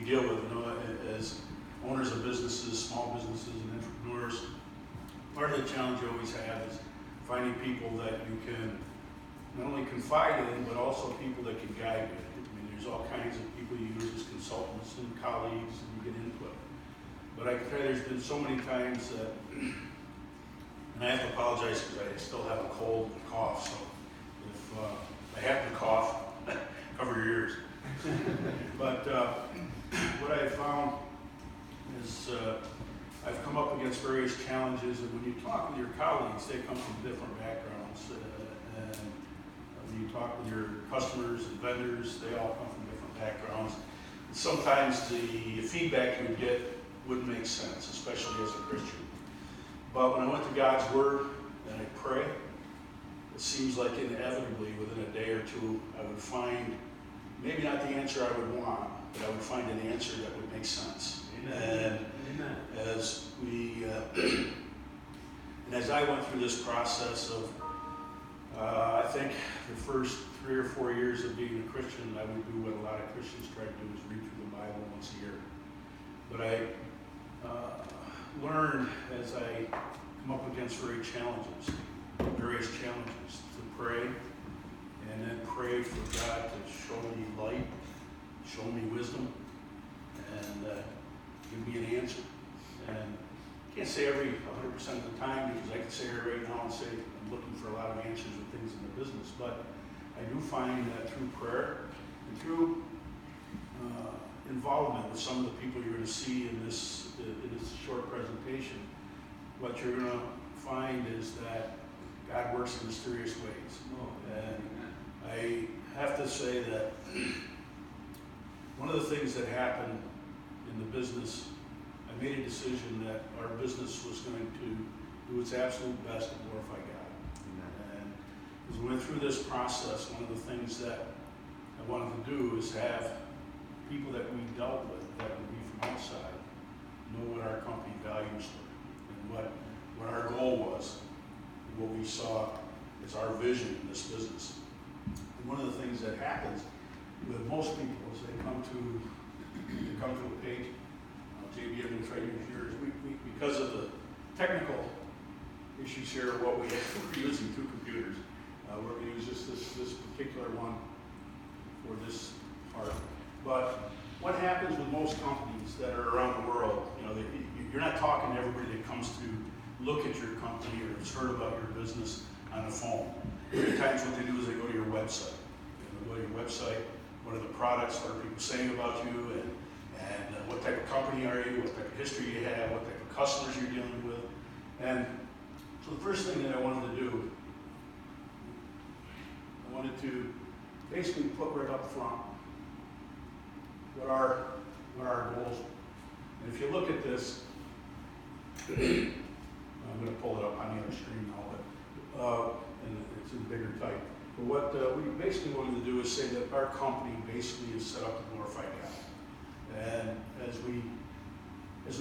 deal with, as owners of businesses, small businesses and entrepreneurs. Part of the challenge you always have is finding people that you can not only confide in, but also people that can guide you. I mean, there's all kinds of people you use as consultants and colleagues, and you get input. But I can tell you there's been so many times that, and I have to apologize because I still have a cold and cough, so if I happen to cough, cover your ears. But what I've found is I've come up against various challenges, and when you talk with your colleagues, they come from different backgrounds. And when you talk with your customers and vendors, they all come from different backgrounds. And sometimes the feedback you would get wouldn't make sense, especially as a Christian. But when I went to God's Word and I pray, it seems like inevitably within a day or two, I would find maybe not the answer I would want, but I would find an answer that would make sense. Amen. And as we, and as I went through this process of, I think the first 3 or 4 years of being a Christian, I would do what a lot of Christians try to do, is read through the Bible once a year. But I learned as I come up against various challenges, to pray, and then pray for God to show me light, show me wisdom, and give me an answer. And I can't say every 100% of the time, because I can say it right now and say I'm looking for a lot of answers with things in the business, but I do find that through prayer and through involvement with some of the people you're going to see in this short presentation, what you're going to find is that God works in mysterious ways. And I have to say that one of the things that happened in the business, I made a decision that our business was going to do its absolute best to glorify God. And as we went through this process, one of the things that I wanted to do is have people that we dealt with, that would be from outside, know what our company values were and what our goal was, and what we saw as our vision in this business. And one of the things that happens with most people is they come to a page. JB, I'm going to try to use yours. We, because of the technical issues here, what we're using 2 computers. We're going to use this particular one for this part. But what happens with most companies that are around the world, you're not talking to everybody that comes to look at your company or has heard about your business on the phone. Many times what they do is they go to your website. They go to your website, what are the products, what are people saying about you, and what type of company are you, what type of history you have, what type of customers you're dealing with. And so the first thing that I wanted to do, I wanted to basically put right up front what our goals are. And if you look at this, I'm going to pull it up on the other screen now, but and it's in bigger type. But what we basically wanted to do is say that our company basically is set up to glorify God. And as we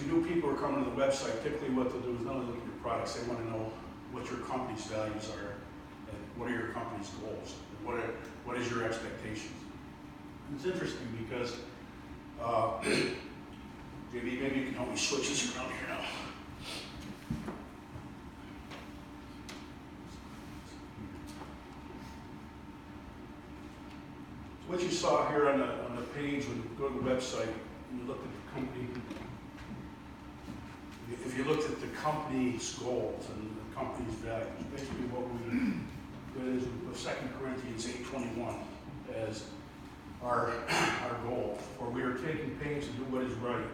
knew people are coming to the website, typically what they'll do is not only look at your products, they want to know what your company's values are and what are your company's goals and what is your expectations. And it's interesting because JB, maybe you can help me switch this around here now. So what you saw here on the page when you go to the website, and you looked at the company, if you looked at the company's goals and the company's values, basically what we did is we put 2 Corinthians 8:21 as our goal, for we are taking pains to do what is right,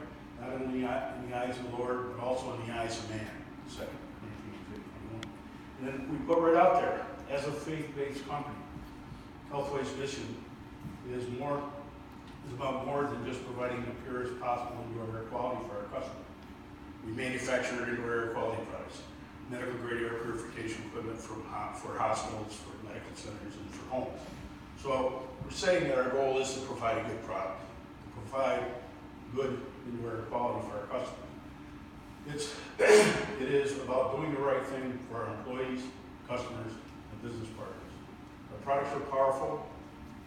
not only in the eyes of the Lord, but also in the eyes of man. 2 Corinthians 8:21. And then we put right out there, as a faith-based company, Healthway's mission is about more than just providing the purest possible indoor air quality for our customers. We manufacture indoor air quality products, medical grade air purification equipment for hospitals, for medical centers, and for homes. So we're saying that our goal is to provide a good product, to provide good indoor air quality for our customers. It is about doing the right thing for our employees, customers, and business partners. Our products are powerful,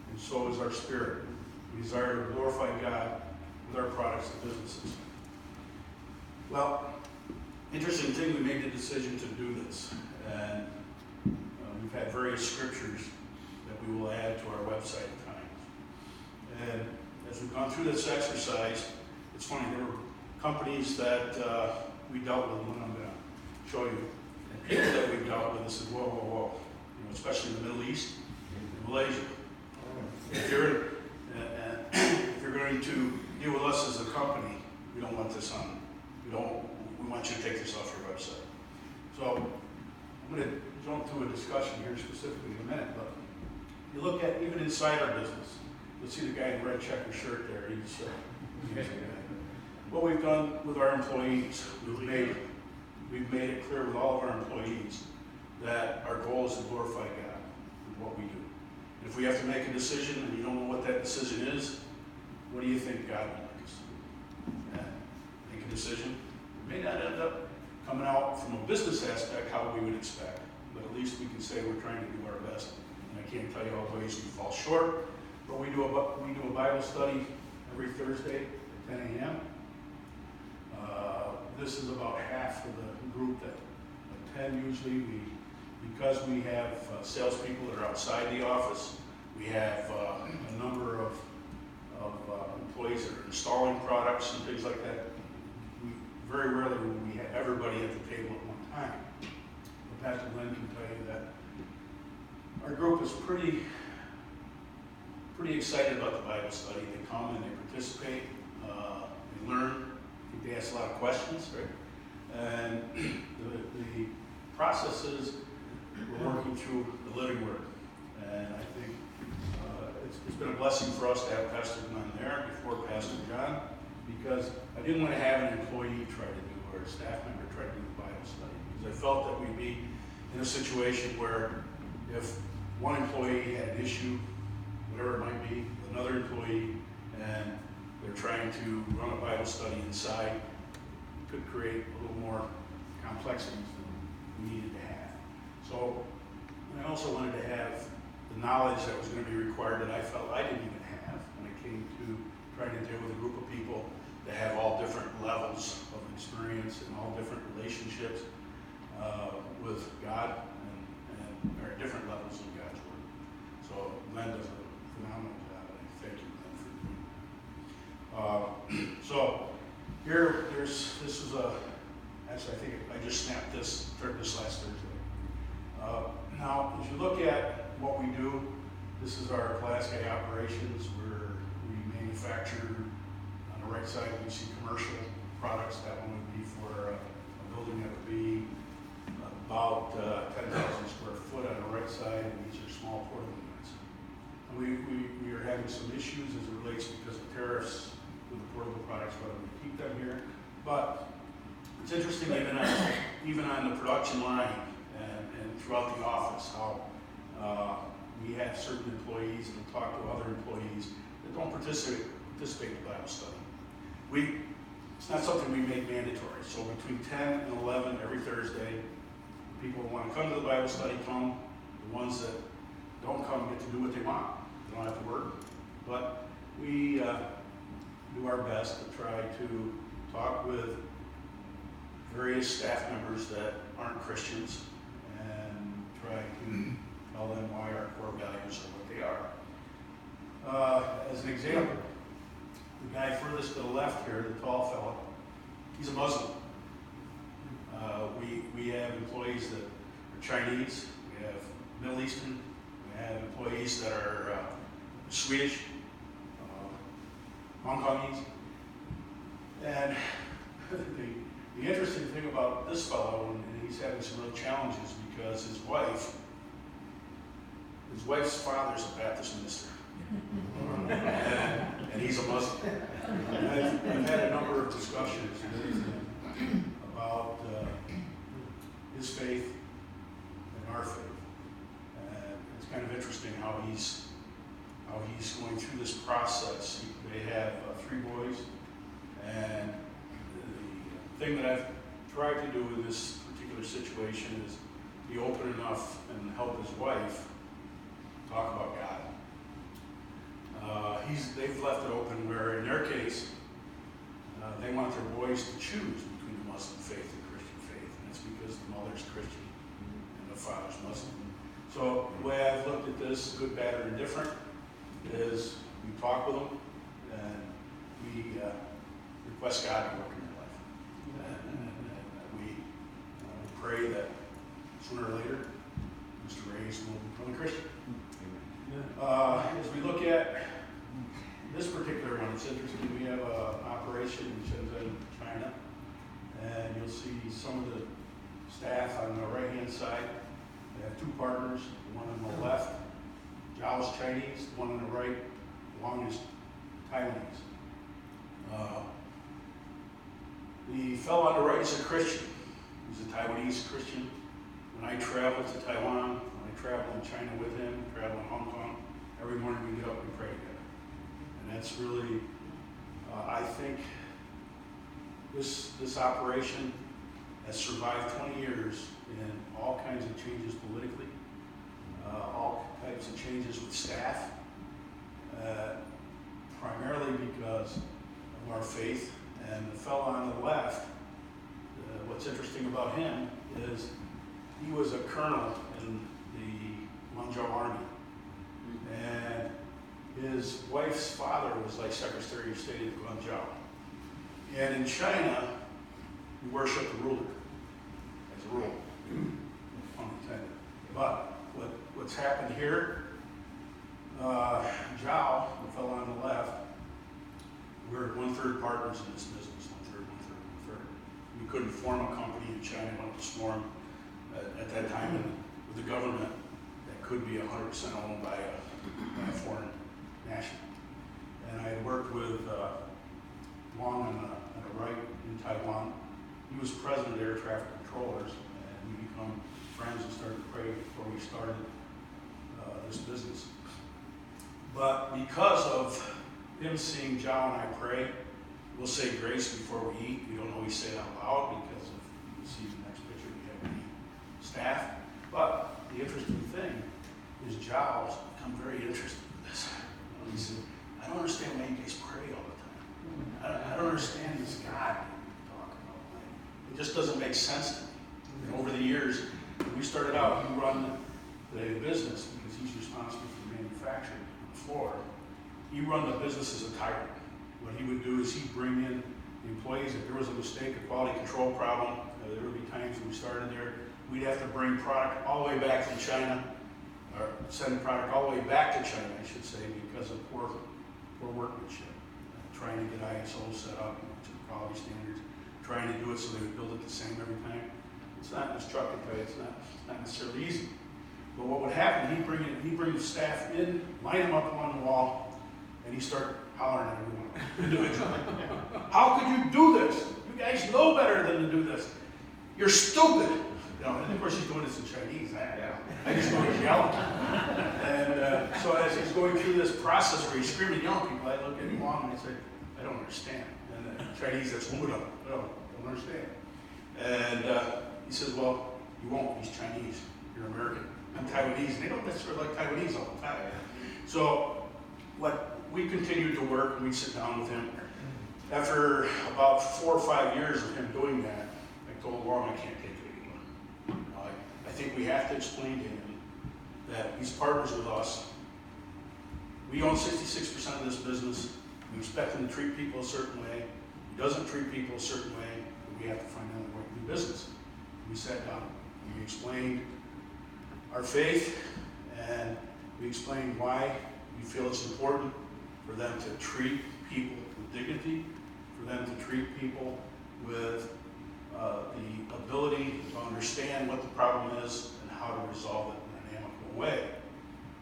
and so is our spirit. We desire to glorify God with our products and businesses. Well, interesting thing, we made the decision to do this, and we've had various scriptures that we will add to our website at times. And as we've gone through this exercise, it's funny, there were companies that we dealt with, and I'm going to show you, and people that we've dealt with, and said, whoa, whoa, whoa, you know, especially in the Middle East and Malaysia. If you're going to deal with us as a company, we don't want this on. We want you to take this off your website. So I'm going to jump to a discussion here specifically in a minute, but you look at even inside our business, you'll see the guy in the red checker shirt there. He's what we've done with our employees, we've made it clear with all of our employees that our goal is to glorify God with what we do. And if we have to make a decision and you don't know what that decision is, what do you think God would like us to do? Make a decision. It may not end up coming out from a business aspect how we would expect, but at least we can say we're trying to do our best. And I can't tell you all the ways we fall short, but we do a Bible study every Thursday at 10 a.m. This is about half of the group that attend usually. Because we have salespeople that are outside the office, we have a number of employees that are installing products and things like that. Very rarely will we have everybody at the table at one time. But Pastor Glenn can tell you that our group is pretty excited about the Bible study. They come and they participate, they learn. I think they ask a lot of questions, right? And the process is we're working through the living word. And I think it's been a blessing for us to have Pastor Glenn there before Pastor John, because I didn't want to have an employee try to do, or a staff member try to do the Bible study, because I felt that we'd be in a situation where if one employee had an issue, whatever it might be, with another employee, and they're trying to run a Bible study inside, it could create a little more complexities than we needed to have. So I also wanted to have the knowledge that was going to be required that I felt I didn't even have when it came to trying to deal with a group of people that have all different levels of experience and all different relationships with God and are at different levels of God's Word. So Glenn does a phenomenal job, and I thank you, Glenn, for doing it. So here, this is actually I think I just snapped this last Thursday. Now, as you look at what we do, this is our Class A operations where we manufacture. On the right side, you see commercial products. That one would be for a building that would be about 10,000 square foot on the right side, and these are small portable units. And we are having some issues as it relates because of tariffs with the portable products, whether we keep them here. But it's interesting even on the production line and throughout the office how we have certain employees and talk to other employees that don't participate in the Bible study. It's not something we make mandatory. So between 10 and 11 every Thursday, people who want to come to the Bible study come. The ones that don't come get to do what they want. They don't have to work. But we do our best to try to talk with various staff members that aren't Christians and try to tell them why our core values are what they are. As an example, the guy furthest to the left here, the tall fellow, he's a Muslim. We have employees that are Chinese, we have Middle Eastern, we have employees that are Swedish, Hong Kongese. And the interesting thing about this fellow, and he's having some real challenges because his wife's father's a Baptist minister. And he's a Muslim. And I've had a number of discussions with him about his faith and our faith. And it's kind of interesting how he's going through this process. They have 3 boys, and the thing that I've tried to do in this particular situation is be open enough and help his wife talk about God. They've left it open where, in their case, they want their boys to choose between the Muslim faith and Christian faith, and that's because the mother's Christian and the father's Muslim. So the way I've looked at this, good, bad, or indifferent, is we talk with them and we request God to work in their life. And we pray that sooner or later, Mr. Reyes will become a Christian. As we look at this particular one, it's interesting. We have an operation in Shenzhen, China, and you'll see some of the staff on the right-hand side. They have two partners, the one on the left, Zhao's Chinese, the one on the right, Wang is Taiwanese. The fellow on the right is a Christian. He's a Taiwanese Christian. When I travel to Taiwan, when I travel in China with him, travel in Hong Kong, every morning we get up and pray together. And that's really, I think, this operation has survived 20 years in all kinds of changes politically, all types of changes with staff, primarily because of our faith. And the fellow on the left, what's interesting about him is he was a colonel in the Guangzhou Army. And his wife's father was like Secretary of State of Guangzhou. And in China, you worship the ruler as a rule, pun intended. But what's happened here, Zhao, the fellow on the left, we're 1/3 partners in this business, 1/3, 1/3, 1/3. We couldn't form a company in China, wanted to form at that time with the government that could be 100% owned by a foreign national. And I had worked with Wang on the right in Taiwan. He was president of Air Traffic Controllers, and we become friends and started to pray before we started this business. But because of him seeing Zhao and I pray, we'll say grace before we eat. We don't always say it out loud because of, you see the next picture, we have any staff. But the interesting thing is Zhao's become very interested in this. He said, I don't understand why you guys pray all the time. I don't understand this God you talk about. It just doesn't make sense to me. And over the years, when we started out, he run the business because he's responsible for manufacturing on the floor. He run the business as a tyrant. What he would do is he'd bring in the employees. If there was a mistake, a quality control problem, there would be times when we started there, we'd have to bring product all the way back from China, or send product all the way back to China, I should say, because of poor workmanship. Trying to get ISO set up to quality standards, trying to do it so they would build it the same every time. It's not just truck and pay, it's not necessarily easy. But what would happen, he'd bring the staff in, line them up on the wall, and he'd start hollering at everyone individually. How could you do this? You guys know better than to do this. You're stupid. You know, and of course he's doing this in Chinese. I just know he's yelling. And so as he's going through this process where he's screaming, yelling at people, I look at him and I say, I don't understand. And in Chinese, that's I don't understand. And he says, well, you won't. He's Chinese. You're American. I'm Taiwanese. And they don't necessarily like Taiwanese all the time. So we continued to work, and we'd sit down with him. After about 4 or 5 years of him doing that, I told Wang, I can't take it anymore. I think we have to explain to him that he's partners with us. We own 66% of this business. We expect him to treat people a certain way. He doesn't treat people a certain way, and we have to find another way to do business. We sat down and we explained our faith, and we explained why we feel it's important for them to treat people with dignity, for them to treat people with the ability to understand what the problem is and how to resolve it in an amicable way.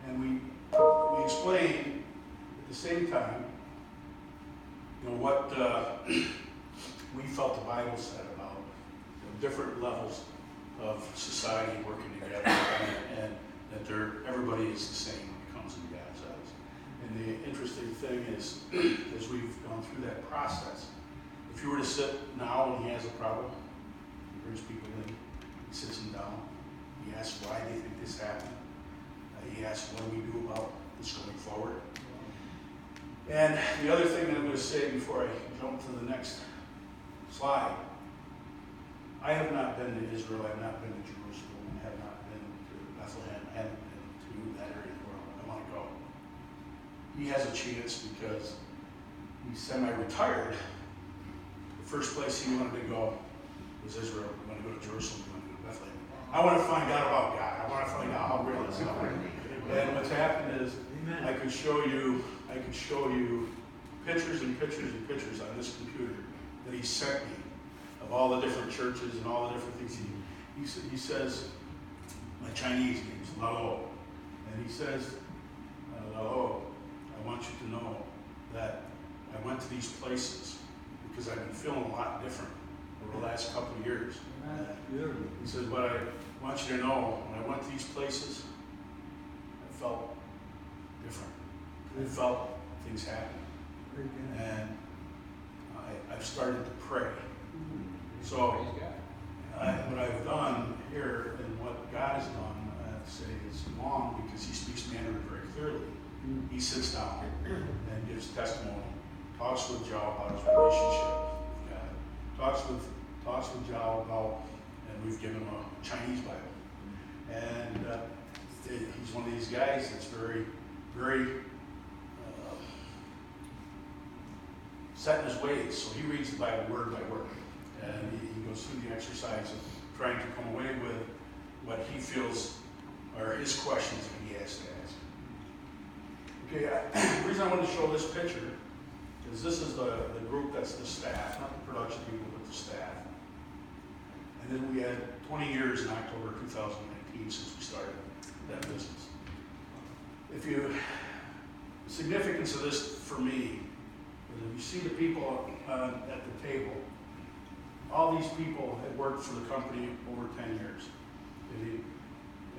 And we explained at the same time, what we felt the Bible said about different levels of society working together, and that everybody is the same when it comes to God's eyes. And the interesting thing is, as we've gone through that process, if you were to sit now and he has a problem, he brings people in, he sits them down, he asks why they think this happened, he asks what do we do about this going forward. And the other thing that I'm going to say before I jump to the next slide. I have not been to Israel, I have not been to Jerusalem, I have not been to Bethlehem, I haven't been to that area where I want to go. He has a chance because he's semi-retired. The first place he wanted to go was Israel. He wanted to go to Jerusalem, he wanted to go to Bethlehem. I want to find out about God. I want to find out how real this is. And what's happened is, I could show you pictures and pictures and pictures on this computer that he sent me of all the different churches and all the different things. He says, my Chinese name is Lalo, and he says, Lalo, I want you to know that I went to these places because I've been feeling a lot different over the last couple of years. He says, but I want you to know, when I went to these places, I felt different. I felt things happen. And I've started to pray. So what I've done here and what God has done, I have to say, is long because he speaks Mandarin very clearly. He sits down and gives testimony, talks with Joe about his relationship with God, talks with Joe about, and we've given him a Chinese Bible. And he's one of these guys that's very, very set in his ways. So he reads the Bible word by word. And he goes through the exercise of trying to come away with what he feels are his questions that he has to ask. Okay, the reason I wanted to show this picture is this is the group that's the staff, not the production people, but the staff. And then we had 20 years in October 2019 since we started that business. The significance of this for me is if you see the people at the table, all these people had worked for the company over 10 years.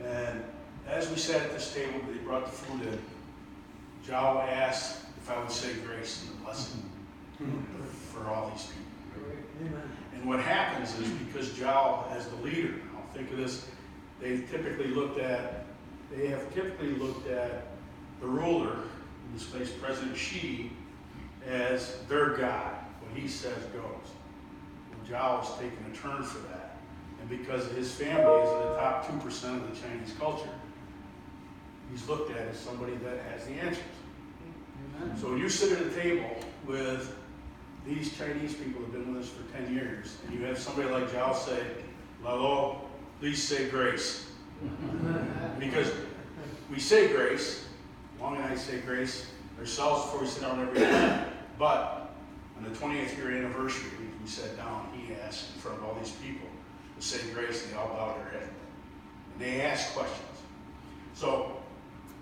And as we sat at this table, they brought the food in. Joe asked if I would say grace and the blessing for all these people. Amen. And what happens is because Joe, as the leader, now think of this, they have typically looked at the ruler, in this case President Xi, as their God. What he says goes. Joe has taken a turn for that. And because his family is in the top 2% of the Chinese culture, he's looked at as somebody that has the answers. Amen. So when you sit at a table with these Chinese people who have been with us for 10 years, and you have somebody like Joe say, Lalo, please say grace. Because we say grace, Long and I say grace ourselves before we sit down every day, but on the 20th year anniversary, we sat down, he asked in front of all these people to say grace, and they all bowed their head. And they asked questions. So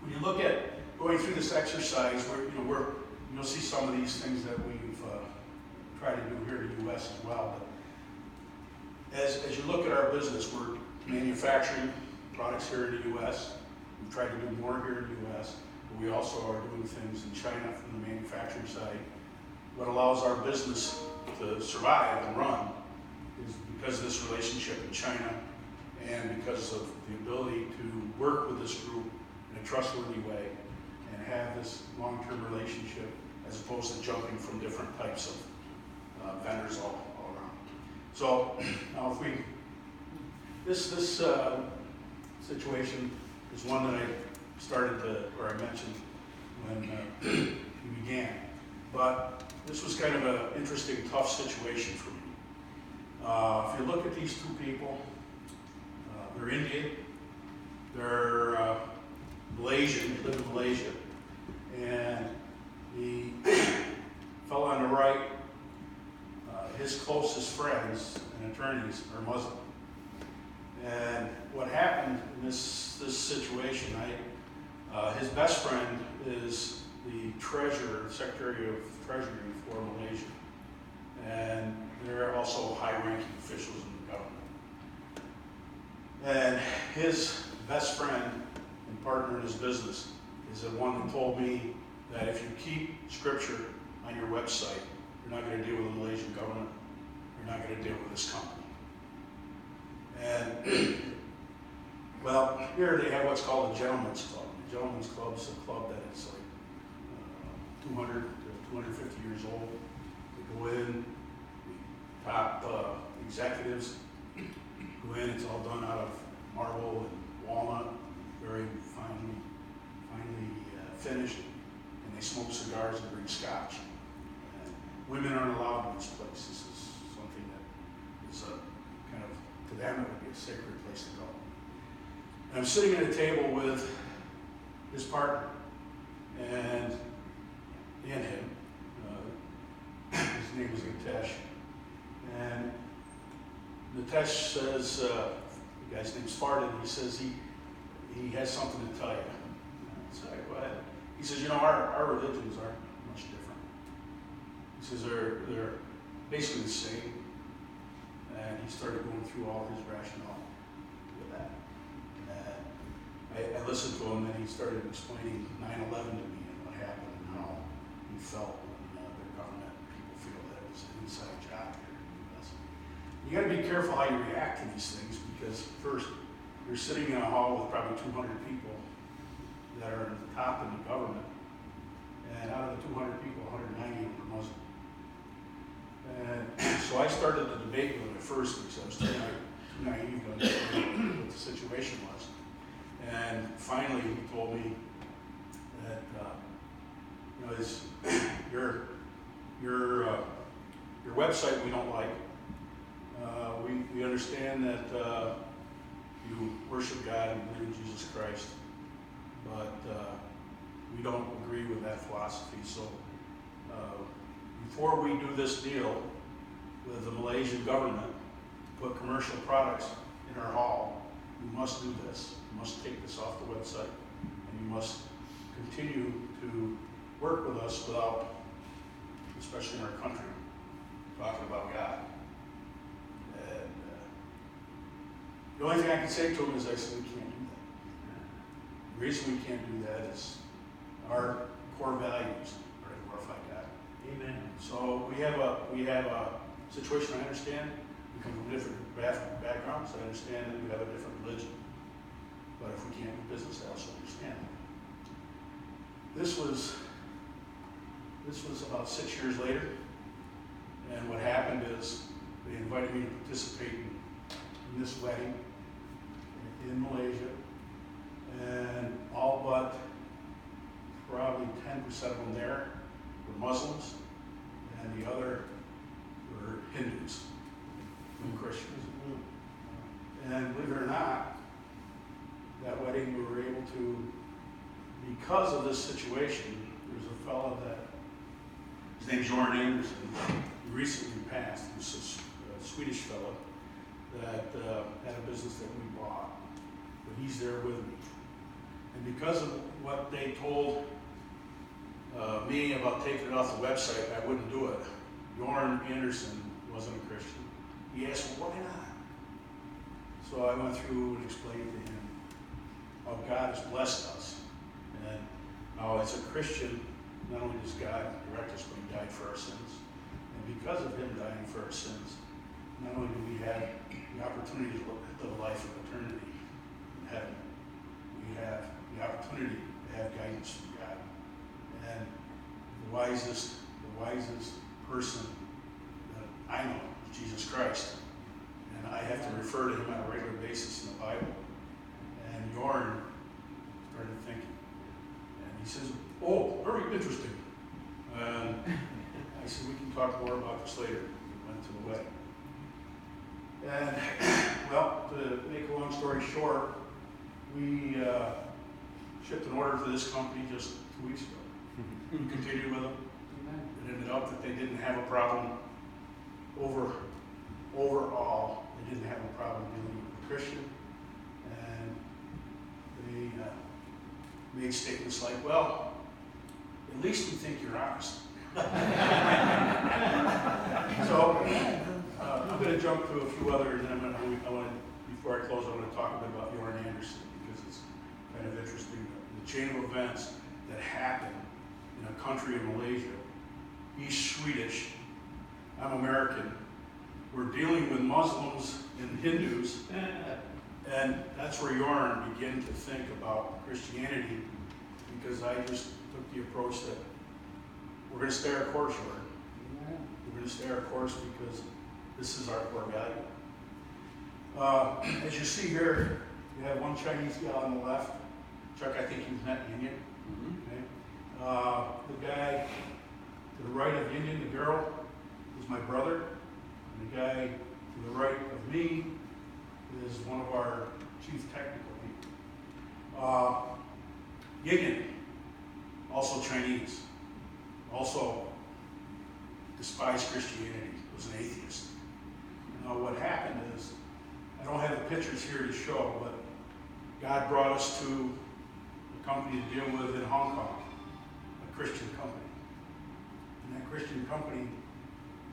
when you look at going through this exercise, you'll see some of these things that we've tried to do here in the U.S. as well. But as you look at our business, we're manufacturing products here in the U.S. We've tried to do more here in the U.S., but we also are doing things in China from the manufacturing side. What allows our business to survive and run is because of this relationship in China and because of the ability to work with this group in a trustworthy way and have this long-term relationship as opposed to jumping from different types of vendors all around. So now this situation is one that I mentioned when we began. But this was kind of an interesting, tough situation for me. If you look at these two people, they're Indian, they're Malaysian, they live in Malaysia, and the fellow on the right, his closest friends and attorneys are Muslim. And what happened in this situation, his best friend is the Secretary of Treasury for Malaysia. And they're also high-ranking officials in the government. And his best friend and partner in his business is the one who told me that if you keep scripture on your website, you're not going to deal with the Malaysian government, you're not going to deal with this company. And, well, here they have what's called a gentleman's club. The gentleman's club is a club that is like 200 to 250 years old. We go in, we talk women aren't allowed in this place. This is something that is kind of, to them, it would be a sacred place to go. And I'm sitting at a table with his partner and him. His name is Nitesh. And Nitesh says, the guy's name's Farden, he says he has something to tell you. So I go ahead. He says, our religions aren't much different. He says they're basically the same. And he started going through all his rationale with that. And I listened to him, and he started explaining 9/11 to me and what happened and how he felt when the government people feel that it was an inside job here in the U.S. You got to be careful how you react to these things, because first, you're sitting in a hall with probably 200 people that are at the top in the government, and out of the 200 people, 190 of them are Muslim. And so I started the debate with him at first because I was too naive to understand what the situation was. And finally, he told me that it's your website we don't like. We understand that you worship God and believe in Jesus Christ, but we don't agree with that philosophy. So before we do this deal with the Malaysian government to put commercial products in our hall, you must do this. You must take this off the website, and you must continue to work with us without, especially in our country, talking about God. And the only thing I can say to him is I said, we can't do that. The reason we can't do that is our core values are to glorify God. Amen. So we have a situation I understand. We come from different backgrounds. I understand that we have a different religion. But if we can't do business, I also understand that. This was about 6 years later. And what happened is they invited me to participate in this wedding in Malaysia. And all but probably 10% of them there were Muslims, and the other were Hindus and Christians. And believe it or not, that wedding we were able to, because of this situation, there's a fellow that, his name's Jorn Anderson, he recently passed. He's a Swedish fellow that had a business that we bought, but he's there with me. And because of what they told me about taking it off the website, I wouldn't do it. Jorn Anderson wasn't a Christian. He asked, well, why not? So I went through and explained to him how God has blessed us. And now as a Christian, not only does God direct us, but he died for our sins. And because of him dying for our sins, not only do we have the opportunity to live the life of eternity in heaven, we have the opportunity to have guidance from God. And the wisest person that I know is Jesus Christ. And I have to refer to him on a regular basis in the Bible. And Jorn started thinking. And he says, oh, very interesting. And I said, we can talk more about this later. We went to the wedding. And, well, to make a long story short, we shipped an order for this company just 2 weeks ago. We continued with them. It ended up that they didn't have a problem overall. They didn't have a problem dealing with a Christian. And they made statements like, well, at least we think you're honest. So I'm going to jump to a few others, and before I close, I want to talk a bit about Jorn Anderson, because it's kind of interesting. The chain of events that happened in a country in Malaysia. He's Swedish. I'm American. We're dealing with Muslims and Hindus, and that's where Jorn began to think about Christianity, because I just took the approach that we're going to stay our course, Jorn. We're going to stay our course because this is our core value. As you see here, you have one Chinese gal on the left. Chuck, I think you've met Indian. Okay. The guy To the right of Union, the girl, is my brother. And the guy to the right of me is one of our chief technical people. Union, also Chinese, also despised Christianity, was an atheist. Now what happened is, I don't have the pictures here to show, but God brought us to a company to deal with in Hong Kong, a Christian company. And that Christian company,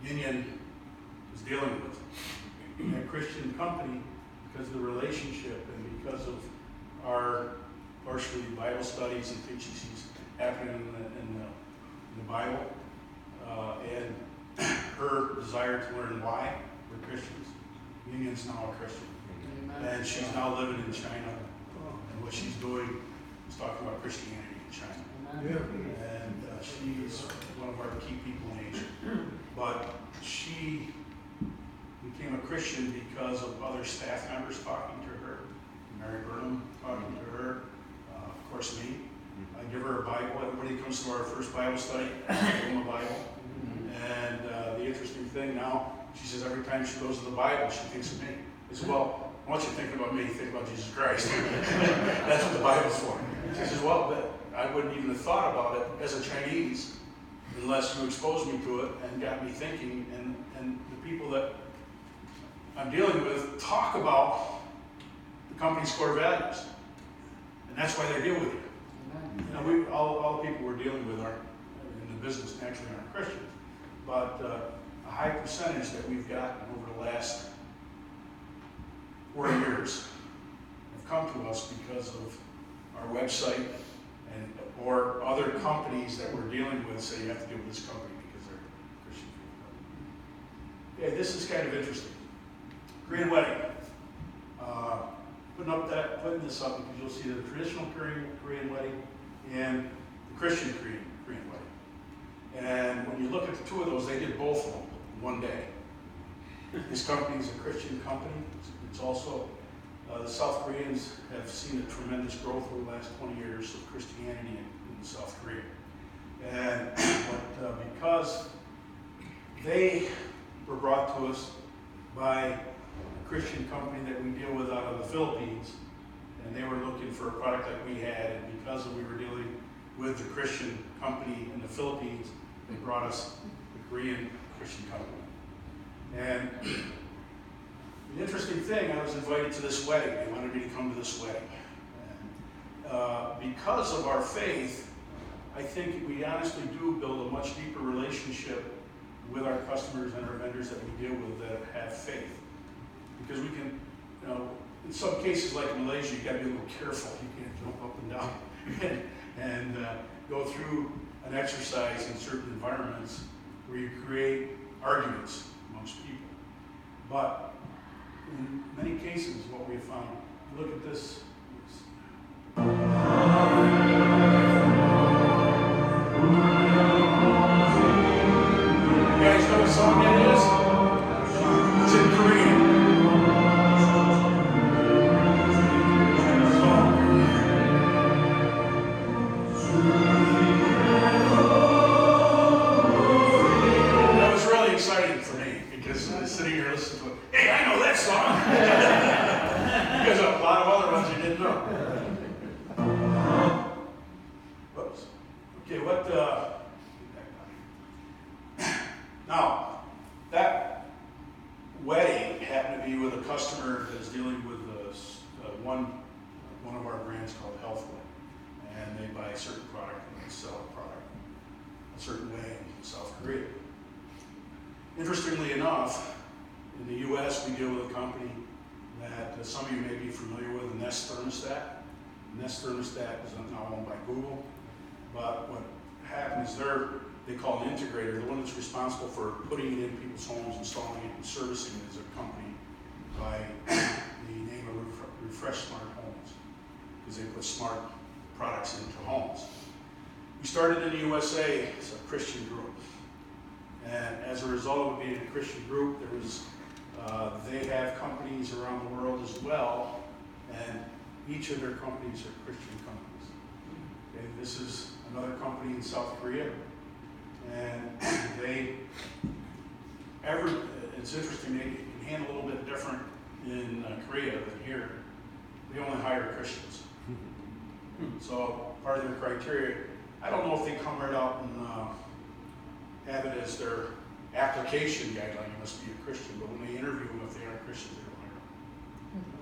Union was dealing with. And that Christian company, because of the relationship and because of our partially Bible studies and things she sees happening in the Bible, and her desire to learn why we're Christians. Union's now a Christian. Amen. And she's now living in China. And what she's doing is talking about Christianity in China. Amen. And she's one of our key people in Asia. But she became a Christian because of other staff members talking to her. Mary Burnham talking to her. Of course, me. I give her a Bible. Everybody comes to our first Bible study, I give them a Bible. And the interesting thing now, she says every time she goes to the Bible, she thinks of me. I said, well, I want you to think about me, think about Jesus Christ. That's what the Bible's for. She says, well, but I wouldn't even have thought about it as a Chinese unless you exposed me to it and got me thinking. And the people that I'm dealing with talk about the company's core values. And that's why they deal with you. You know, all the people we're dealing with are in the business naturally aren't Christians. But a high percentage that we've gotten over the last 4 years have come to us because of our website and or other companies that we're dealing with say you have to deal with this company because they're Christian people. Okay, this is kind of interesting. Korean wedding. Putting this up because you'll see the traditional Korean wedding and the Christian Korean wedding. And when you look at the two of those, they did both of them in one day. This company is a Christian company. It's also, the South Koreans have seen a tremendous growth over the last 20 years of Christianity in South Korea. And because they were brought to us by a Christian company that we deal with out of the Philippines, and they were looking for a product that we had, and because we were dealing with the Christian company in the Philippines, they brought us the Korean Christian company. And the interesting thing, I was invited to this wedding. They wanted me to come to this wedding. And because of our faith, I think we honestly do build a much deeper relationship with our customers and our vendors that we deal with that have faith. Because we can, you know, in some cases like in Malaysia, you got to be a little careful. You can't jump up and down and go through an exercise in certain environments where you create arguments amongst people. But in many cases, what we have found, look at this. You guys know what song that is? It's in Korean. That was really exciting for me because I was sitting here listening to it. Hey, I know that song! Because a lot of other ones you didn't know. Whoops. Okay, now, that wedding happened to be with a customer that is dealing with one of our brands called Healthway. And they buy a certain product and they sell a product a certain way in South Korea. Interestingly enough, in the U.S. we deal with a company that some of you may be familiar with, Nest Thermostat. Nest Thermostat is now owned by Google. But what happens is they call an integrator, the one that's responsible for putting it in people's homes, installing it, and servicing it as a company by the name of Refresh Smart Homes, because they put smart products into homes. We started in the USA as a Christian group. And as a result of being a Christian group, they have companies around the world as well, and each of their companies are Christian companies. Okay, this is another company in South Korea. And it's interesting, they can handle a little bit different in Korea than here. They only hire Christians. So part of their criteria, I don't know if they come right out and have it as their application guideline, you must be a Christian, but when they interview them, if they aren't Christians, they don't hire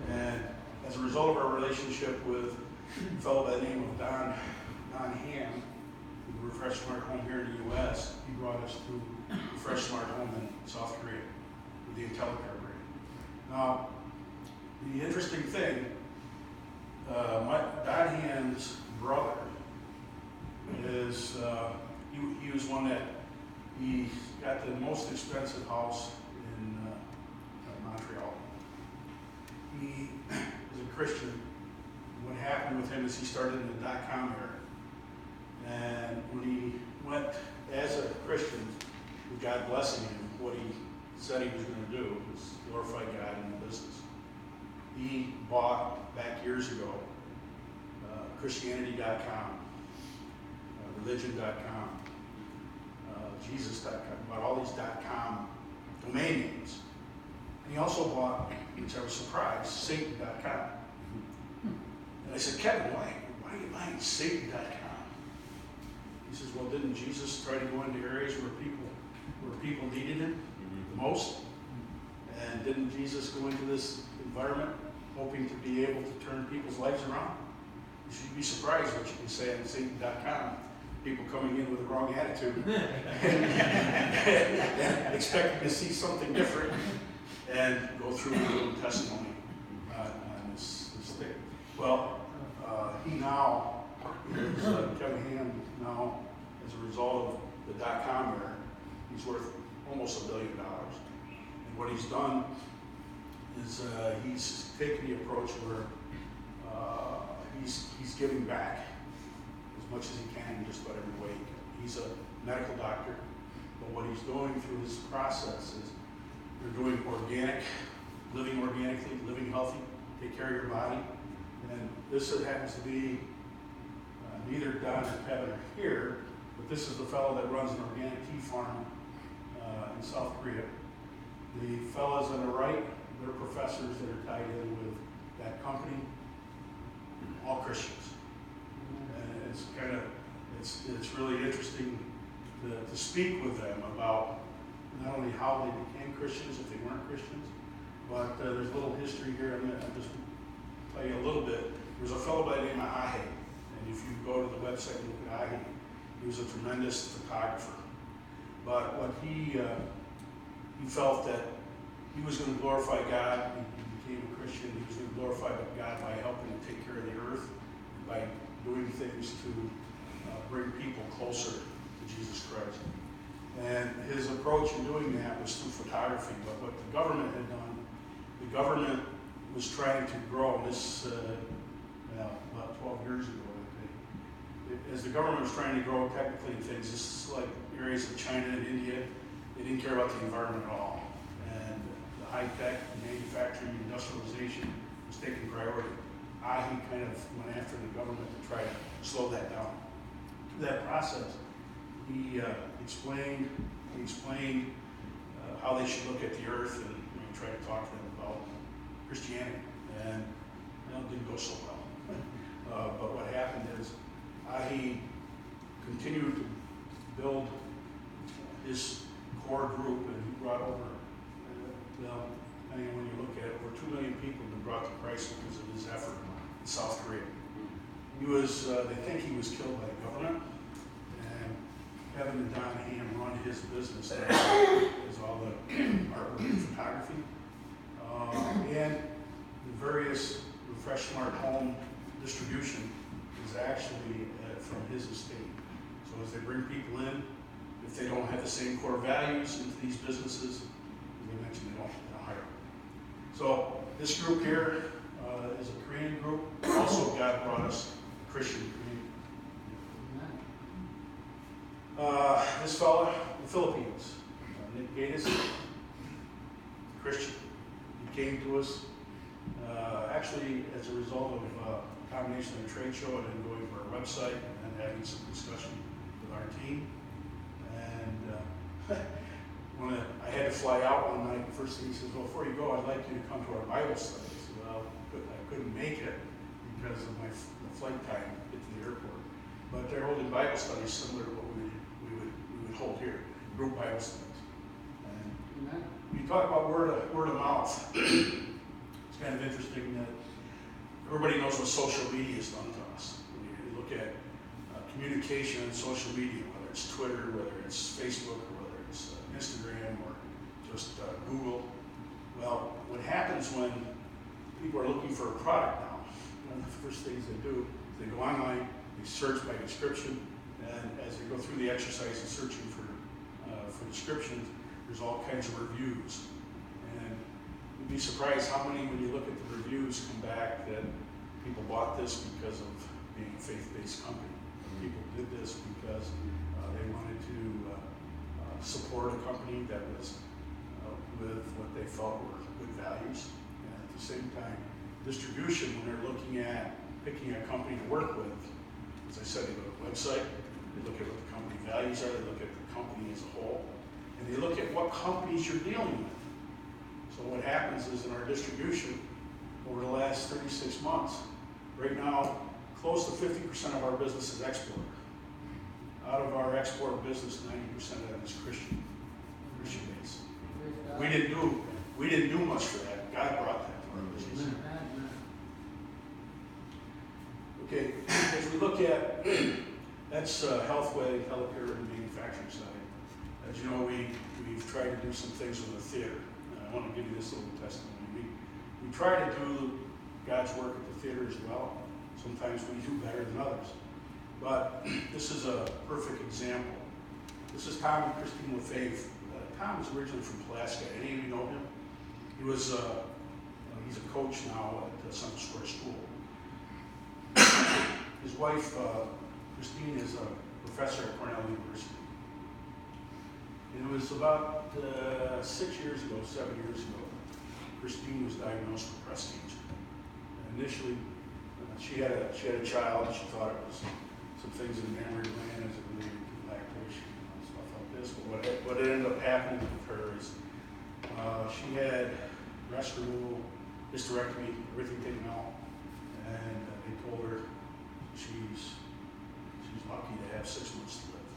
them. And as a result of our relationship with a fellow by the name of Don Ham, who Refresh Smart Home here in the U.S., he brought us to Refresh Smart Home in South Korea with the IntelliCare brand. Now, the interesting thing, Don Ham's brother is, he was one that he got the most expensive house in Montreal. He was a Christian. What happened with him is he started in the .com era. And when he went as a Christian, with God blessing him, what he said he was going to do was glorify God in the business. He bought, back years ago, Christianity.com, religion.com, Jesus.com, bought all these .com domain names. And he also bought, which I was surprised, Satan.com. And I said, Kevin, why are you buying Satan.com? He says, well, didn't Jesus try to go into areas where people needed him the most? And didn't Jesus go into this environment hoping to be able to turn people's lives around? You should be surprised what you can say on Satan.com. People coming in with the wrong attitude and expecting to see something different and go through a little testimony on this thing. Well, he now is, Kevin Ham now, as a result of the .com era, he's worth almost $1 billion. And what he's done is he's taken the approach where he's giving back as much as he can in just about every way he can. He's a medical doctor, but what he's doing through his process is they're doing organic, living organically, living healthy, take care of your body. And this happens to be neither Don or Kevin are here, but this is the fellow that runs an organic tea farm in South Korea. The fellows on the right, they're professors that are tied in with that company, all Christians. And it's really interesting to speak with them about not only how they became Christians, if they weren't Christians, but there's a little history here. I'll just tell you a little bit. There's a fellow by the name of Ahe, and if you go to the website and look at Ahe, he was a tremendous photographer. But what he felt that he was going to glorify God. He became a Christian. He was going to glorify God by helping to take care of the earth, by doing things to bring people closer to Jesus Christ. And his approach in doing that was through photography. But what the government had done, the government was trying to grow this about 12 years ago. As the government was trying to grow technically things, this is like areas of China and India, they didn't care about the environment at all. And the high-tech, manufacturing, industrialization was taking priority. Ahe kind of went after the government to try to slow that down. Through that process, he explained how they should look at the earth and try to talk to them about Christianity. And it didn't go so well. But what happened is Ahe continued to build his core group, and he brought over, depending on when you look at it, over 2 million people have been brought to Christ because of his effort in South Korea. He was, they think he was killed by the government, and Kevin and Don Ham run his business there, is all the artwork and photography, and the various Refresh Smart Home distribution is actually from his estate. So as they bring people in, if they don't have the same core values into these businesses, as I mentioned, they don't hire them. So this group here is a Korean group. Also, God brought us a Christian community. This fella, the Philippines, Nick Gates, Christian. He came to us actually as a result of a combination of a trade show and then going to our website and having some discussion with our team. And when I had to fly out one night, the first thing he says, well, before you go, I'd like you to come to our Bible study. I said, well, I couldn't make it because of my flight time to get to the airport. But they're holding Bible studies similar to what we would hold here, group Bible studies. And you talk about word of mouth. It's kind of interesting that everybody knows what social media has done to us. When you look at communication on social media, whether it's Twitter, whether it's Facebook, or whether it's Instagram, or just Google. Well, what happens when people are looking for a product now, one of the first things they do is they go online, they search by description, and as they go through the exercise of searching for descriptions, there's all kinds of reviews. And you'd be surprised how many, when you look at the reviews, come back that people bought this because of being a faith-based company. People did this because they wanted to support a company that was with what they felt were good values. And at the same time, distribution, when they're looking at picking a company to work with, as I said, they go to the website, they look at what the company values are, they look at the company as a whole, and they look at what companies you're dealing with. So what happens is in our distribution, over the last 36 months, right now, close to 50% of our business is export. Out of our export business, 90% of that is Christian based. We didn't do much for that. God brought that to our business. Okay, as we look at, that's Healthway, healthcare, and manufacturing side. As you know, we've tried to do some things with the theater. I want to give you this little testimony. We try to do God's work at the theater as well. Sometimes we do better than others. But this is a perfect example. This is Tom and Christine LaFave. Tom was originally from Pulaski. Any of you know him? He was, he's a coach now at Central Square School. His wife, Christine, is a professor at Cornell University. And it was about 7 years ago, Christine was diagnosed with breast cancer. And initially, she had a child, and she thought it was some things in the mammary gland as it related to lactation and stuff like this. But what ended up happening with her is she had breast removal, hysterectomy, everything taken out, and they told her she's lucky to have 6 months to live.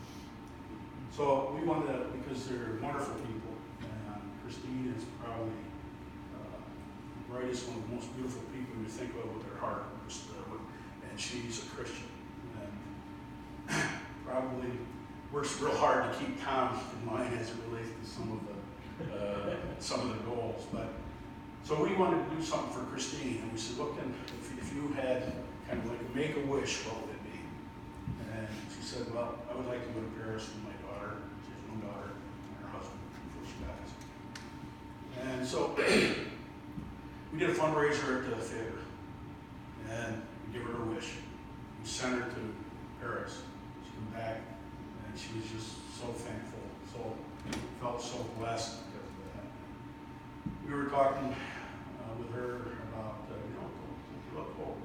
So we wanted to, because they're wonderful people, and Christine is probably the brightest, one of the most beautiful people you think of with her heart, and she's a Christian, and probably works real hard to keep Tom in mind as it relates to some of the goals. But so we wanted to do something for Christine, and we said, what can, if you had kind of like a make-a-wish, what would it be? And she said, well, I would like to go to Paris with my daughter. She has one daughter and her husband before she dies. And so we did a fundraiser at the theater, and we gave her a wish. We sent her to Paris. She came back, and she was just so thankful, felt so blessed because of that. We were talking with her about, don't give up hope.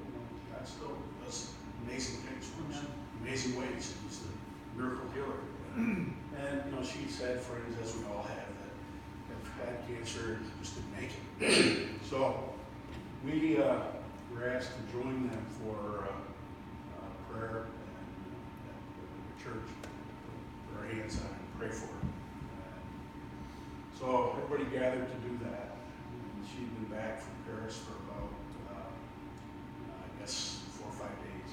God still does amazing things for us, amazing ways. He's the miracle healer. And she had friends, as we all have, that have had cancer and just didn't make it. So we were asked to join them for prayer at the church, put our hands on it and pray for her. So everybody gathered to do that. And she'd been back from Paris for about, I guess, 4 or 5 days.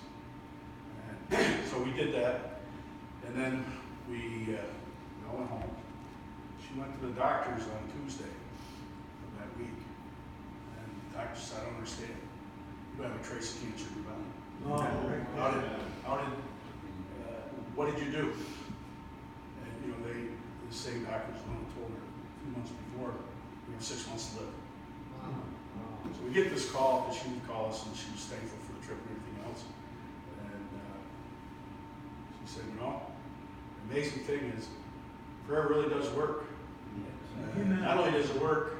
And so we did that, and then we all went home. She went to the doctor's on Tuesday of that week, and the doctor said, I don't understand. You have a trace of cancer in your body. What did you do? And the same doctor's the one who told her a few months before, we have 6 months to live. So we get this call, because she would call us, and she was thankful for the trip and everything else. And she said, the amazing thing is, prayer really does work. Not only does it work,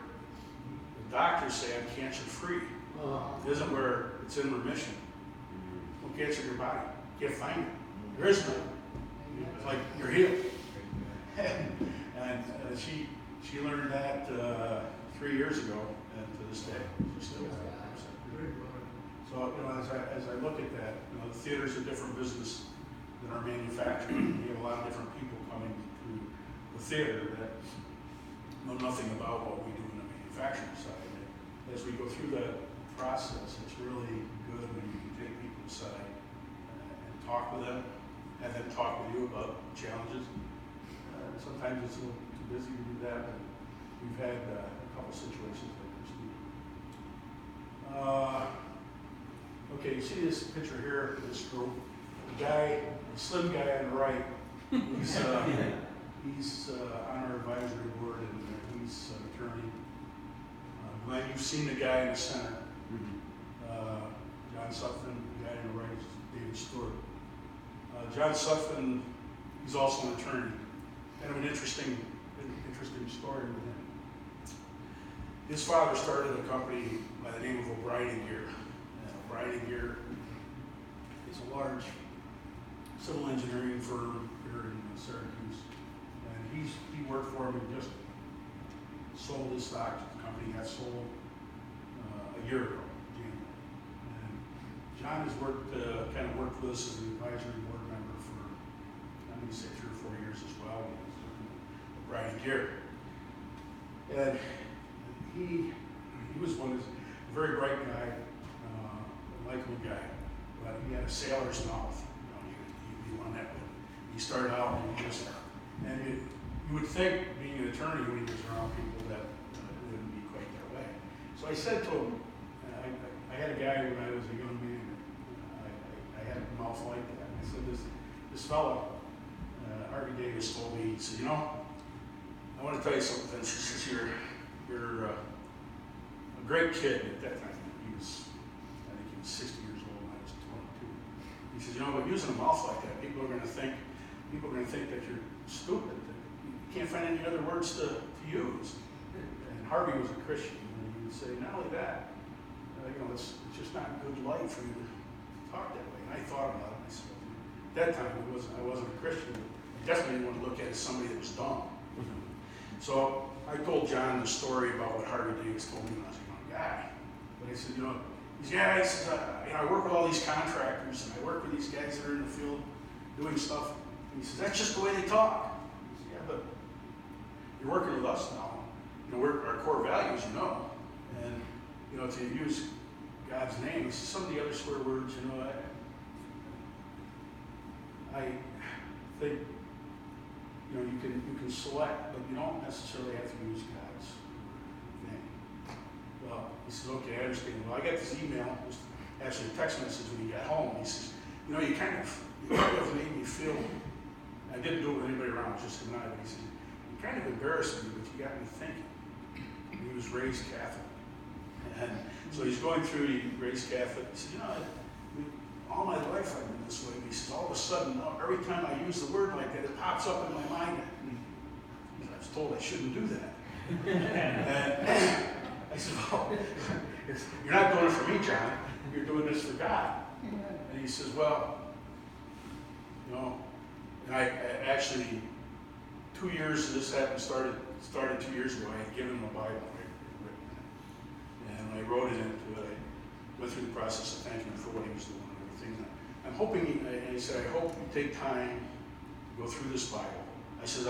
the doctors say I'm cancer-free. It isn't where it's in remission. No cancer in your body. You can't find it. There is none. It's like you're healed. And she learned that 3 years ago, and to this day, she still has that percent. So, as I look at that, the theater's a different business than our manufacturing. We have a lot of different people coming to the theater that know nothing about what we do in the manufacturing side. And as we go through that process, it's really good when you can take people aside and talk with them, have them talk with you about challenges. Sometimes it's a little too busy to do that, but we've had a couple situations like this. Okay, you see this picture here of this group. The slim guy on the right, he's on our advisory board, and he's an attorney. Glenn, you've seen the guy in the center. John Sutphin, the guy on the right is David Stewart. John Sutphin, he's also an attorney. Kind of an interesting story with him. His father started a company by the name of O'Brien & Gear. O'Brien & Gear is a large civil engineering firm here in Syracuse. And he worked for him and just sold his stock. The company got sold a year ago, January. And John has worked with us as an advisory board member for, I think, 6 or 4 years as well. O'Brien & Gear. And he was a very bright guy, a likable guy, but he had a sailor's mouth. You want that one. He started out and you would think, being an attorney, when he was around people, that it wouldn't be quite that way. So I said to him, I had a guy when I was a young man, I had a mouth like that. I said, this fellow, Harvey Davis, told me, he said, I want to tell you something, Vince. He says, you're a great kid. At that time, I think he was 60 years old and I was 22. He says, but using a mouth like that, people are going to think that you're stupid. That you can't find any other words to use. And Harvey was a Christian, and he would say, not only that, it's just not good light for you to talk that way. And I thought about it. I said, at that time, I wasn't a Christian. I definitely didn't want to look at it as somebody that was dumb. So I told John the story about what Harvey Davis told me when I was a young guy. But I said, these guys, I work with all these contractors, and I work with these guys that are in the field doing stuff. And he says, that's just the way they talk. I said, yeah, but you're working with us now. We're our core values, and to use God's name. Some of the other swear words, I think. You can select, but you don't necessarily have to use God's name. Well, he says, okay, I understand. Well, I got this email, actually a text message when he got home. He says, you kind of made me feel, I didn't do it with anybody around, just him and I, but he says, you kind of embarrassed me, but you got me thinking. And he was raised Catholic. And so he's going through, he raised Catholic. He said, all my life I've been this way. He says, all of a sudden, every time I use the word like that, it pops up in my mind. I was told I shouldn't do that. And I said, well, you're not doing it for me, John. You're doing this for God. And he says, well, and I actually, 2 years this happened, started 2 years ago. I had given him a Bible, and I wrote it into it. I went through the process of thanking him for what he was doing. I'm hoping, and he said, I hope you take time to go through this Bible. I said,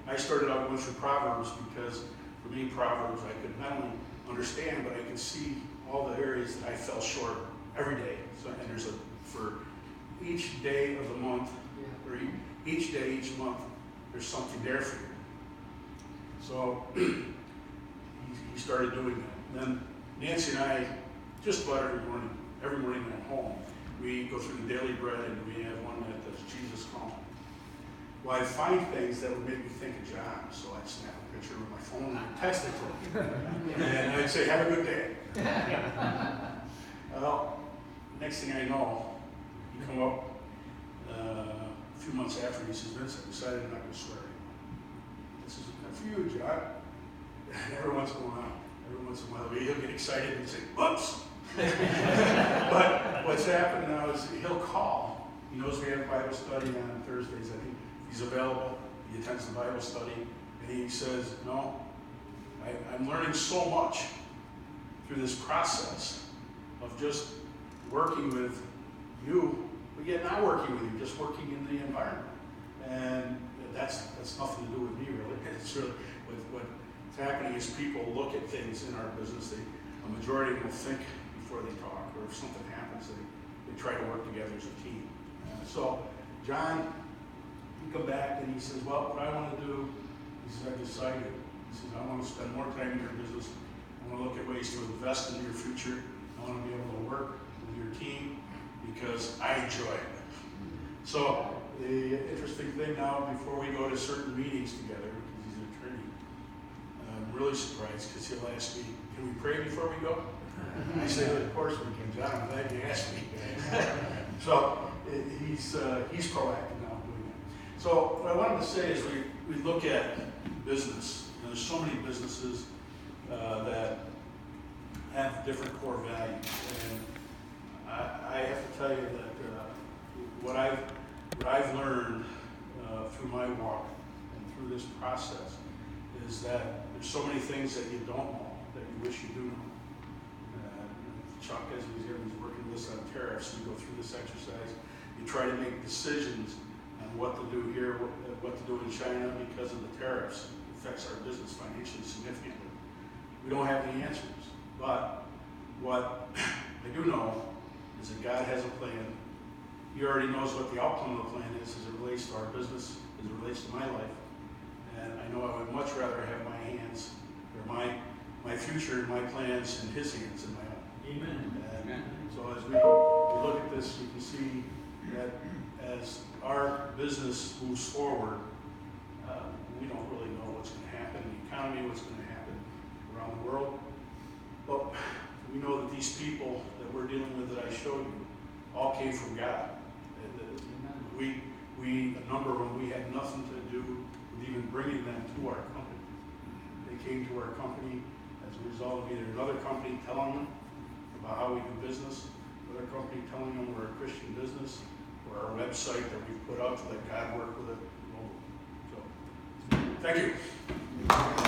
I started out going through Proverbs because for me, Proverbs, I could not only understand, but I could see all the areas that I fell short every day. So, and there's for each day of the month, or each day, each month, there's something there for you. So he started doing that. And then Nancy and I, just about every morning at home, we go through the daily bread, and we have one that does Jesus calling. Well, I'd find things that would make me think of John, so I'd snap a picture with my phone and I'd text it to him. And I'd say, have a good day. Well, next thing I know, he come up a few months after, he says, Vince, I decided I'm not going to swear anymore. This is good for you, John. And every once in a while, he'll get excited and say, whoops. But what's happened now is he'll call. He knows we have Bible study on Thursdays. I think he's available. He attends the Bible study. And he says, no, I'm learning so much through this process of just working with you, but yet not working with you, just working in the environment. And that's nothing to do with me, really. It's really what's happening is people look at things in our business. A majority of them will think before they talk, or if something happens, they try to work together as a team. So John, he come back and he says, well, what I want to do, he says, I decided. He says, I want to spend more time in your business. I want to look at ways to invest in your future. I want to be able to work with your team because I enjoy it. So the interesting thing now, before we go to certain meetings together, because he's an attorney, I'm really surprised because he'll ask me, can we pray before we go? I say, of course we can, John. I'm glad you asked me. So he's proactive now doing that. So what I wanted to say is we look at business. There's so many businesses that have different core values, and I have to tell you that what I've learned through my walk and through this process is that there's so many things that you don't know that you wish you do know. Chuck, as he's here, he's working with us on tariffs. We go through this exercise. You try to make decisions on what to do here, what to do in China because of the tariffs. It affects our business financially significantly. We don't have the answers, but what I do know is that God has a plan. He already knows what the outcome of the plan is as it relates to our business, as it relates to my life. And I know I would much rather have my hands, or my future and my plans in His hands than my own. Amen. And so as we look at this, you can see that as our business moves forward, we don't really know what's going to happen in the economy, what's going to happen around the world. But we know that these people that we're dealing with that I showed you all came from God. A number of them, we had nothing to do with even bringing them to our company. They came to our company as a result of either another company telling them about how we do business, another company telling them we're a Christian business, or our website that we put up to let God work with it. So, thank you.